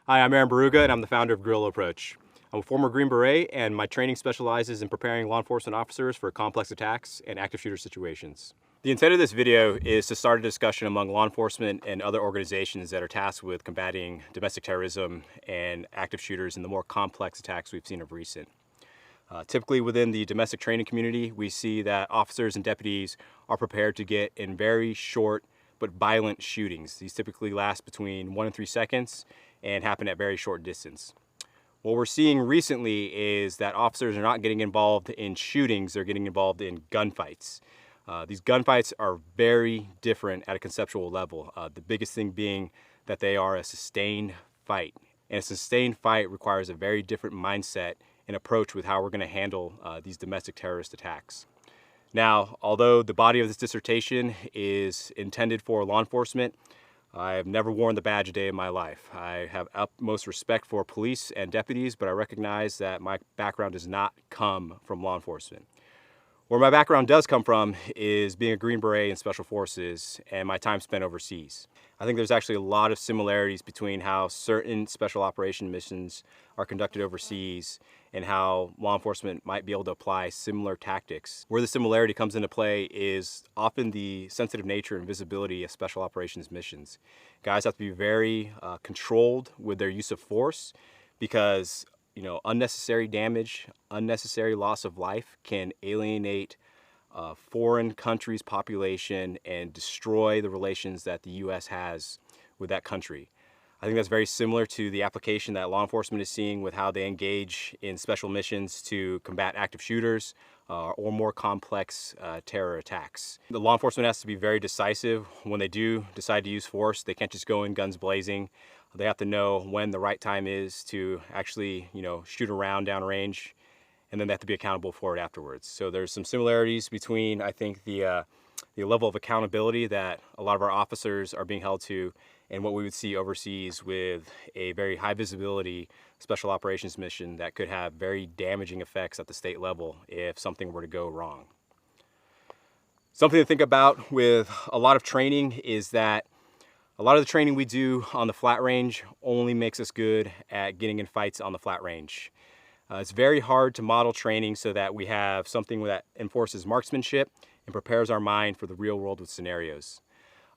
Hi, I'm Aaron Baruga, and I'm the founder of Guerrilla Approach. I'm a former Green Beret, and my training specializes in preparing law enforcement officers for complex attacks and active shooter situations. The intent of this video is to start a discussion among law enforcement and other organizations that are tasked with combating domestic terrorism and active shooters in the more complex attacks we've seen of recent. Typically within the domestic training community, we see that officers and deputies are prepared to get in very short but violent shootings. These typically last between 1 and 3 seconds and happen at very short distance. What we're seeing recently is that officers are not getting involved in shootings, they're getting involved in gunfights. These gunfights are very different at a conceptual level. The biggest thing being that they are a sustained fight. And a sustained fight requires a very different mindset and approach with how we're going to handle these domestic terrorist attacks. Now, although the body of this dissertation is intended for law enforcement, I have never worn the badge a day in my life. I have utmost respect for police and deputies, but I recognize that my background does not come from law enforcement. Where my background does come from is being a Green Beret in Special Forces and my time spent overseas. I think there's actually a lot of similarities between how certain special operation missions are conducted overseas and how law enforcement might be able to apply similar tactics. Where the similarity comes into play is often the sensitive nature and visibility of special operations missions. Guys have to be very controlled with their use of force because unnecessary damage, unnecessary loss of life can alienate a foreign country's population and destroy the relations that the U.S. has with that country. I think that's very similar to the application that law enforcement is seeing with how they engage in special missions to combat active shooters or more complex terror attacks. The law enforcement has to be very decisive when they do decide to use force. They can't just go in guns blazing. They have to know when the right time is to actually, shoot around downrange, and then they have to be accountable for it afterwards. So there's some similarities between, I think, the level of accountability that a lot of our officers are being held to and what we would see overseas with a very high visibility special operations mission that could have very damaging effects at the state level if something were to go wrong. Something to think about with a lot of training is that a lot of the training we do on the flat range only makes us good at getting in fights on the flat range. It's very hard to model training so that we have something that enforces marksmanship and prepares our mind for the real world with scenarios.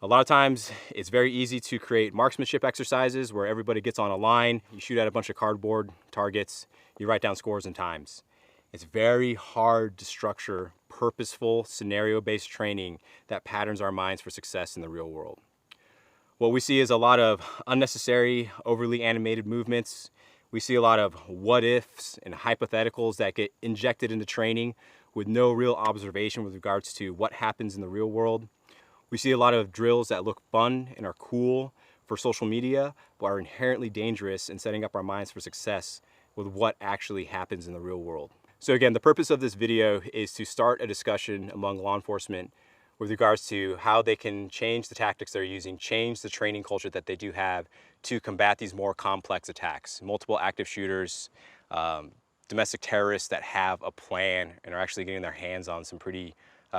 A lot of times it's very easy to create marksmanship exercises where everybody gets on a line, you shoot at a bunch of cardboard targets, you write down scores and times. It's very hard to structure purposeful scenario-based training that patterns our minds for success in the real world. What we see is a lot of unnecessary, overly animated movements. We see a lot of what ifs and hypotheticals that get injected into training with no real observation with regards to what happens in the real world. We see a lot of drills that look fun and are cool for social media, but are inherently dangerous in setting up our minds for success with what actually happens in the real world. So again, the purpose of this video is to start a discussion among law enforcement with regards to how they can change the tactics they're using, change the training culture that they do have to combat these more complex attacks. Multiple active shooters, domestic terrorists that have a plan and are actually getting their hands on some pretty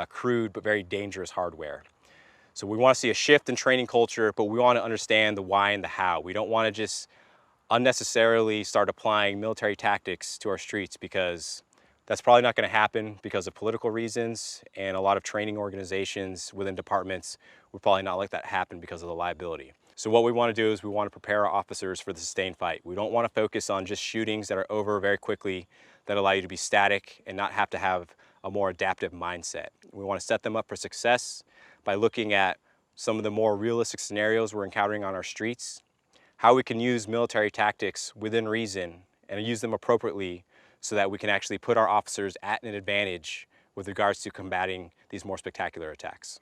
crude but very dangerous hardware. So we want to see a shift in training culture, but we want to understand the why and the how. We don't want to just unnecessarily start applying military tactics to our streets because that's probably not going to happen because of political reasons, and a lot of training organizations within departments would probably not let that happen because of the liability. So what we want to do is we want to prepare our officers for the sustained fight. We don't want to focus on just shootings that are over very quickly that allow you to be static and not have to have a more adaptive mindset. We want to set them up for success by looking at some of the more realistic scenarios we're encountering on our streets, how we can use military tactics within reason and use them appropriately so that we can actually put our officers at an advantage with regards to combating these more spectacular attacks.